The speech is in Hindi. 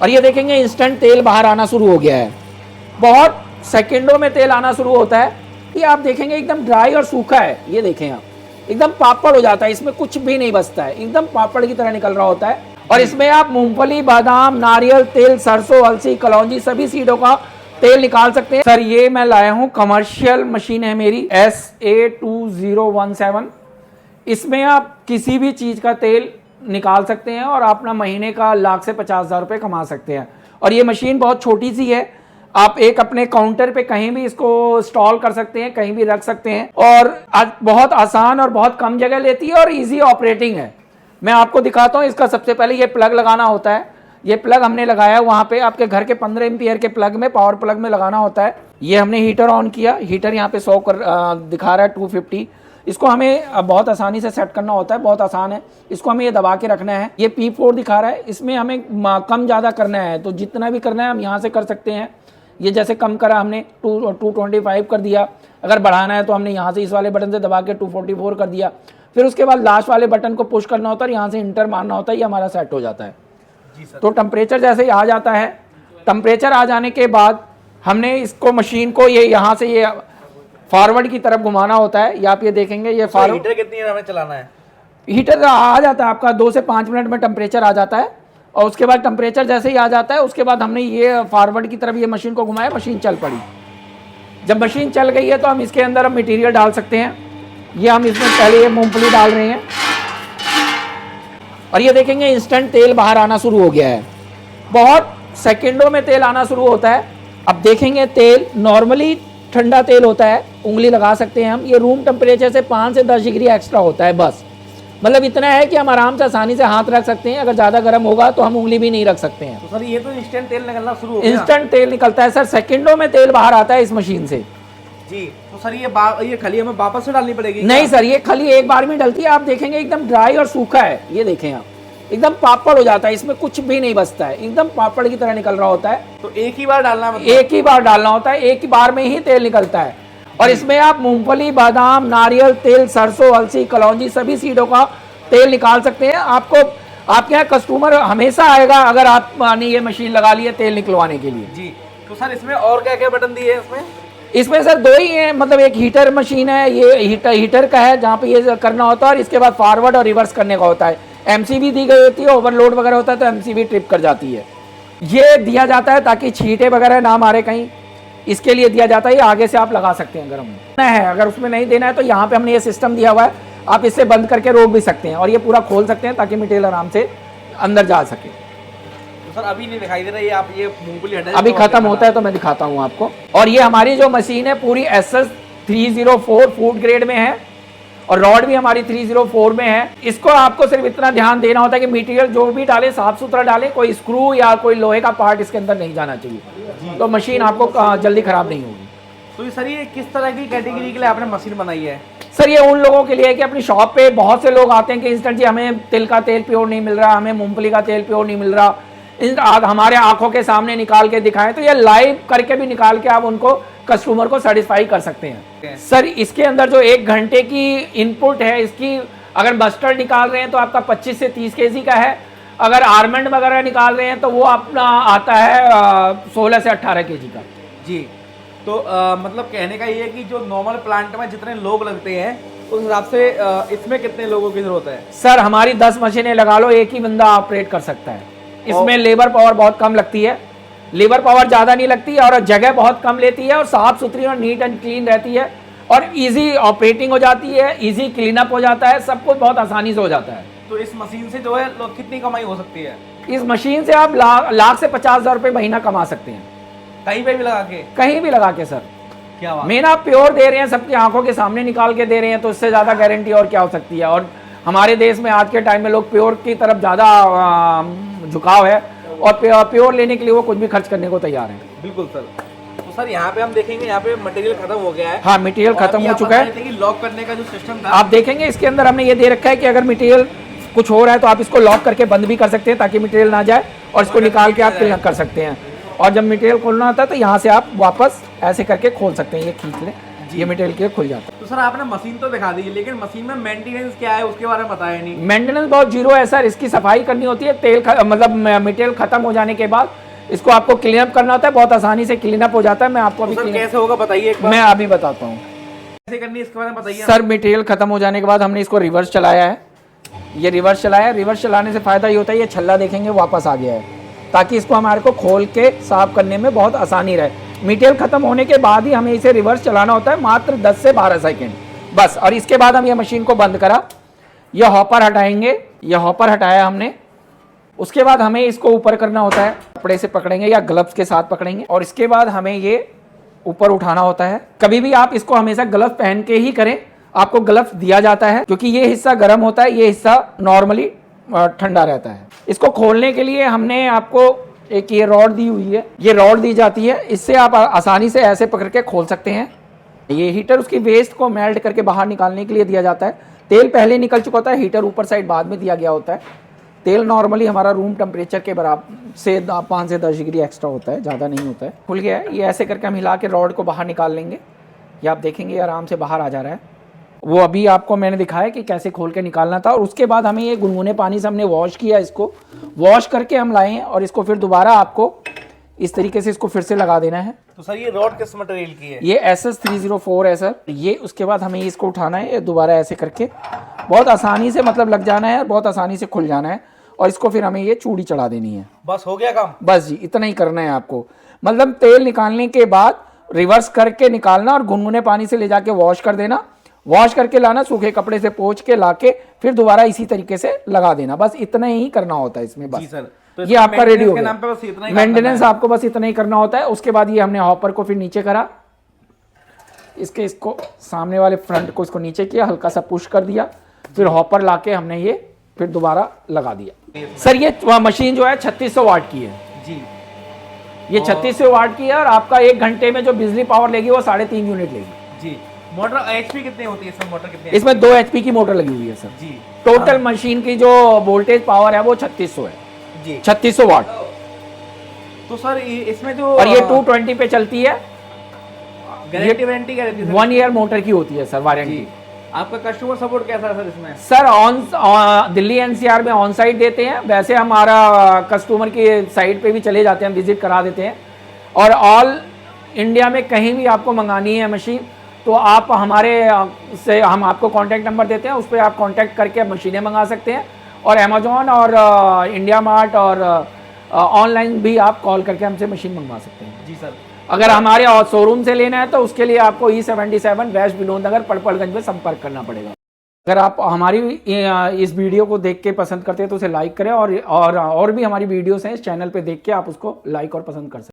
और ये देखेंगे इंस्टेंट तेल बाहर आना शुरू हो गया है, बहुत सेकंडों में तेल आना शुरू होता है। ये आप देखेंगे एकदम ड्राई और सूखा है, ये देखें आप, एकदम पापड़ हो जाता है, इसमें कुछ भी नहीं बचता है, एकदम पापड़ की तरह निकल रहा होता है। और इसमें आप मूंगफली, बादाम, नारियल तेल, सरसों, अलसी, कलौंजी सभी सीडों का तेल निकाल सकते हैं। सर ये मैं लाया हूँ, कमर्शियल मशीन है मेरी SA2017। इसमें आप किसी भी चीज़ का तेल निकाल सकते हैं और अपना महीने का लाख से 50,000 रुपये कमा सकते हैं। और ये मशीन बहुत छोटी सी है, आप एक अपने काउंटर पे कहीं भी इसको इंस्टॉल कर सकते हैं, कहीं भी रख सकते हैं, और बहुत आसान और बहुत कम जगह लेती है और इजी ऑपरेटिंग है। मैं आपको दिखाता हूँ। इसका सबसे पहले ये प्लग लगाना होता है, ये प्लग हमने लगाया वहाँ पे आपके घर के 15 एम्पियर के प्लग में, पावर प्लग में लगाना होता है। ये हमने हीटर ऑन किया, हीटर यहाँ पे 100 दिखा रहा है 250। इसको हमें बहुत आसानी से सेट करना होता है, बहुत आसान है। इसको हमें ये दबा के रखना है। ये P4 दिखा रहा है, इसमें हमें कम ज़्यादा करना है, तो जितना भी करना है हम यहाँ से कर सकते हैं। ये जैसे कम करा हमने 225 कर दिया, अगर बढ़ाना है तो हमने यहाँ से इस वाले बटन से दबा के 244 कर दिया। फिर उसके बाद लास्ट वाले बटन को पुश करना होता है, यहाँ से इंटर मारना होता है, ये हमारा सेट हो जाता है। तो टेम्परेचर जैसे ही आ जाता है, टेम्परेचर आ जाने के बाद हमने इसको मशीन को ये यहाँ से ये फॉरवर्ड की तरफ घुमाना होता है। या आप ये देखेंगे ये फॉरवर्ड। हीटर कितनी देर में चलाना है? हीटर आ जाता है आपका 2 से 5 मिनट में टेम्परेचर आ जाता है। और उसके बाद टेम्परेचर जैसे ही आ जाता है, उसके बाद हमने ये फॉरवर्ड की तरफ ये मशीन को घुमाया, मशीन चल पड़ी। जब मशीन चल गई है तो हम इसके अंदर हम मटेरियल डाल सकते हैं। ये हम इसमें पहले ये मूंगफली डाल रहे हैं और ये देखेंगे इंस्टेंट तेल बाहर आना शुरू हो गया है, बहुत सेकंडों में तेल आना शुरू होता है। अब देखेंगे तेल नॉर्मली ठंडा तेल होता है, उंगली लगा सकते हैं हम। ये रूम टेम्परेचर से 5 से 10 डिग्री एक्स्ट्रा होता है, बस मतलब इतना है कि हम आराम से आसानी से हाथ रख सकते हैं। अगर ज़्यादा गर्म होगा तो हम उंगली भी नहीं रख सकते हैं। तो सर ये तो इंस्टेंट तेल निकलना शुरू हो गया। इंस्टेंट तेल निकलता है सर, सेकंडों में तेल बाहर आता है इस मशीन से जी। तो सर ये खली हमें वापस से डालनी पड़ेगी? नहीं सर, ये खली एक बार में डलती है। आप देखेंगे एकदम ड्राई और सूखा है, ये देखें आप, एकदम पापड़ हो जाता है, इसमें कुछ भी नहीं बचता है, एकदम पापड़ की तरह निकल रहा होता है। तो एक ही बार डालना, मतलब एक ही बार डालना होता है, एक ही बार में ही तेल निकलता है। और इसमें आप मूंगफली, बादाम, नारियल तेल, सरसों, अलसी, कलौंजी सभी सीडों का तेल निकाल सकते हैं। आपको आपके यहाँ कस्टमर हमेशा आएगा अगर आपने ये मशीन लगा ली है तेल निकलवाने के लिए जी। तो सर इसमें और क्या क्या बटन दिए हैं इसमें? इसमें सर 2 ही हैं, मतलब एक हीटर मशीन है, ये हीटर का है जहाँ पे ये करना होता है, और इसके बाद फॉरवर्ड और रिवर्स करने का होता है। MCB दी गई होती है, ओवरलोड वगैरह होता है तो MCB ट्रिप कर जाती है। ये दिया जाता है ताकि छींटे वगैरह ना मारे कहीं, इसके लिए दिया जाता है। ये आगे से आप लगा सकते हैं गर्म है, अगर उसमें नहीं देना है तो यहाँ पे हमने ये सिस्टम दिया हुआ है, आप इससे बंद करके रोक भी सकते हैं और ये पूरा खोल सकते हैं ताकि मटेरियल आराम से अंदर जा सके। तो सर अभी नहीं दिखाई दे रहा है, आप ये मूंगफली हटा अभी खत्म होता है तो मैं दिखाता हूँ आपको। और ये हमारी जो मशीन है पूरी SS304 फूड ग्रेड में है और रॉड भी हमारी 304 में है। इसको आपको सिर्फ इतना ध्यान देना होता है कि मटेरियल जो भी डालें साफ सुथरा डालें, कोई स्क्रू या कोई लोहे का पार्ट इसके अंदर नहीं जाना चाहिए, तो मशीन आपको जल्दी खराब नहीं होगी। तो सर ये किस तरह की कैटेगरी के लिए आपने मशीन बनाई है? सर ये उन लोगों के लिए है कि अपनी शॉप पे बहुत से लोग आते हैं कि इंस्टेंट जी हमें तिल का तेल प्योर नहीं मिल रहा, हमें मूंगफली का तेल प्योर नहीं मिल रहा, हमारे आंखों के सामने निकाल के दिखाएं, तो ये लाइव करके भी निकाल के आप उनको कस्टमर को सेटिस्फाई कर सकते हैं। सर इसके अंदर जो 1 घंटे की इनपुट है इसकी, अगर मस्टर्ड निकाल रहे हैं तो आपका 25 से 30 kg का है, अगर आर्मेंड वगैरह निकाल रहे हैं तो वो अपना आता है 16 से 18 kg का। जी। तो मतलब कहने का ये है कि जो नॉर्मल प्लांट में जितने लोग लगते हैं उस हिसाब से इसमें कितने लोगों की जरूरत है? सर हमारी 10 मशीनें लगा लो, एक ही बंदा ऑपरेट कर सकता है। इसमें लेबर पावर बहुत कम लगती है, लेबर पावर ज़्यादा नहीं लगती है और जगह बहुत कम लेती है और साफ़ सुथरी और नीट एंड क्लीन रहती है और इजी ऑपरेटिंग हो जाती है, इजी क्लीन अप हो जाता है, सब कुछ बहुत आसानी से हो जाता है। तो इस मशीन से जो है कितनी कमाई हो सकती है? इस मशीन से आप लाख से 50,000 रुपये महीना कमा सकते हैं, कहीं पे भी लगा के? कहीं भी लगा के सर। क्या बात? मेन आप प्योर दे रहे हैं, सबकी आंखों के सामने निकाल के दे रहे हैं, तो इससे ज़्यादा गारंटी और क्या हो सकती है। और हमारे देश में आज के टाइम में लोग प्योर की तरफ ज़्यादा झुकाव है और प्योर लेने के लिए वो कुछ भी खर्च करने को तैयार हैं। बिल्कुल सर। तो सर यहाँ पे हम देखेंगे, यहाँ पे मटेरियल खत्म हो गया है। हाँ मटेरियल खत्म हो चुका है। लॉक करने का जो सिस्टम था आप देखेंगे इसके अंदर हमने ये दे रखा है कि अगर मटेरियल कुछ हो रहा है तो आप इसको लॉक करके बंद भी कर सकते हैं ताकि मटेरियल ना जाए, और इसको निकाल के आप क्लीन कर सकते हैं। और जब मटेरियल खोलना होता है तो यहाँ से आप वापस ऐसे करके खोल सकते हैं, ये खींच लें ये मटेरियल के खुल जाता है। तो सर आपने मशीन तो दिखा दी, लेकिन मशीन में मेंटेनेंस क्या है उसके बारे में बताया नहीं। मेंटेनेंस बहुत जीरो है सर। इसकी सफाई करनी होती है, मतलब मटेरियल खत्म हो जाने के बाद इसको आपको क्लीन अप करना होता है। बहुत आसानी से क्लीन अप हो जाता है। मैं आपको अभी सर कैसे होगा बताइए एक बार। मैं अभी बताता हूँ कैसे करनी है इसके बारे में बताइए। सर मटेरियल खत्म हो जाने के बाद हमने इसको रिवर्स चलाया है। ये रिवर्स चलाया है। रिवर्स चलाने से फायदा ये होता है, ये छल्ला देखेंगे वापस आ गया है, ताकि इसको हमारे को खोल के साफ करने में बहुत आसानी रहे। मटेरियल खत्म होने के बाद ही हमें इसे रिवर्स चलाना होता है, मात्र 10 से 12 सेकंड बस। और इसके बाद हम ये मशीन को बंद करा, ये हॉपर हटाएंगे। ये हॉपर हटाया हमने। उसके बाद हमें इसको ऊपर करना होता है, कपड़े से पकड़ेंगे या ग्लव्स के साथ पकड़ेंगे। और इसके बाद हमें ये ऊपर उठाना होता है। कभी भी आप इसको हमेशा ग्लव्स पहन के ही करें, आपको ग्लव्स दिया जाता है, क्योंकि ये हिस्सा गर्म होता है, ये हिस्सा नॉर्मली ठंडा रहता है। इसको खोलने के लिए हमने आपको एक ये रॉड दी हुई है, ये रॉड दी जाती है। इससे आप आसानी से ऐसे पकड़ के खोल सकते हैं। ये हीटर उसकी वेस्ट को मेल्ट करके बाहर निकालने के लिए दिया जाता है। तेल पहले निकल चुका होता है, हीटर ऊपर साइड बाद में दिया गया होता है। तेल नॉर्मली हमारा रूम टेम्परेचर के बराबर से 5 से 10 डिग्री एक्स्ट्रा होता है, ज़्यादा नहीं होता है। खुल गया है। ये ऐसे करके हम हिला के रॉड को बाहर निकाल लेंगे। ये आप देखेंगे आराम से बाहर आ जा रहा है। वो अभी आपको मैंने दिखाया कि कैसे खोल के निकालना था। और उसके बाद हमें ये गुनगुने पानी से हमने वॉश किया, इसको वॉश करके हम लाए हैं। और इसको फिर दोबारा आपको इस तरीके से इसको फिर से लगा देना है। तो सर ये रॉड किस मटेरियल की है? ये SS304 है सर। ये उसके बाद हमें इसको उठाना है, दोबारा ऐसे करके बहुत आसानी से मतलब लग जाना है और बहुत आसानी से खुल जाना है। और इसको फिर हमें ये चूड़ी चढ़ा देनी है। बस हो गया काम। बस जी इतना ही करना है आपको। मतलब तेल निकालने के बाद रिवर्स करके निकालना और गुनगुने पानी से ले जाके वॉश कर देना। वॉश करके लाना, सूखे कपड़े से पोंछ के लाके फिर दोबारा इसी तरीके से लगा देना। बस इतना ही करना होता है इसमें। बस जी सर। तो ये आपका रेडी हो नाम पे बस गया। इतना ही मेंटेनेंस आपको बस इतना ही करना होता है। उसके बाद ये हमने हॉपर को फिर नीचे करा, इसको सामने वाले फ्रंट को इसको नीचे किया, हल्का सा पुश कर दिया, फिर हॉपर लाके हमने ये फिर दोबारा लगा दिया। सर ये मशीन जो है 3600 वाट की है जी। ये 3600 वाट की है और आपका 1 घंटे में जो बिजली पावर लेगी वो 3.5 यूनिट लेगी जी। मोटर एचपी कितनी होती है इसमें? मोटर कितनी? इसमें 2 HP की मोटर लगी हुई है सर जी। टोटल मशीन की जो वोल्टेज पावर है वो 3600 है जी। 3600 वाट। तो सर इसमें जो और ये 220 पे चलती है। गारंटी वारंटी क्या रहती है? 1 ईयर मोटर की होती है सर वारंटी। आपका कस्टमर सपोर्ट कैसा है सर इसमें? सर दिल्ली NCR में ऑन साइट देते हैं। वैसे हमारा कस्टमर की साइट पे भी चले जाते हैं, विजिट करा देते हैं। और ऑल इंडिया में कहीं भी आपको मंगानी है मशीन तो आप हमारे से हम आपको कॉन्टैक्ट नंबर देते हैं, उस पर आप कॉन्टैक्ट करके मशीनें मंगा सकते हैं। और अमेजोन और इंडिया मार्ट और ऑनलाइन भी आप कॉल करके हमसे मशीन मंगवा सकते हैं। जी सर। अगर हमारे शोरूम से लेना है तो उसके लिए आपको E77 वेस्ट विनोद नगर पड़पड़गंज में संपर्क करना पड़ेगा। अगर आप हमारी इस वीडियो को देख के पसंद करते हैं तो उसे लाइक करें और भी हमारी वीडियोस हैं इस चैनल पे देख के आप उसको लाइक और पसंद कर सकते हैं।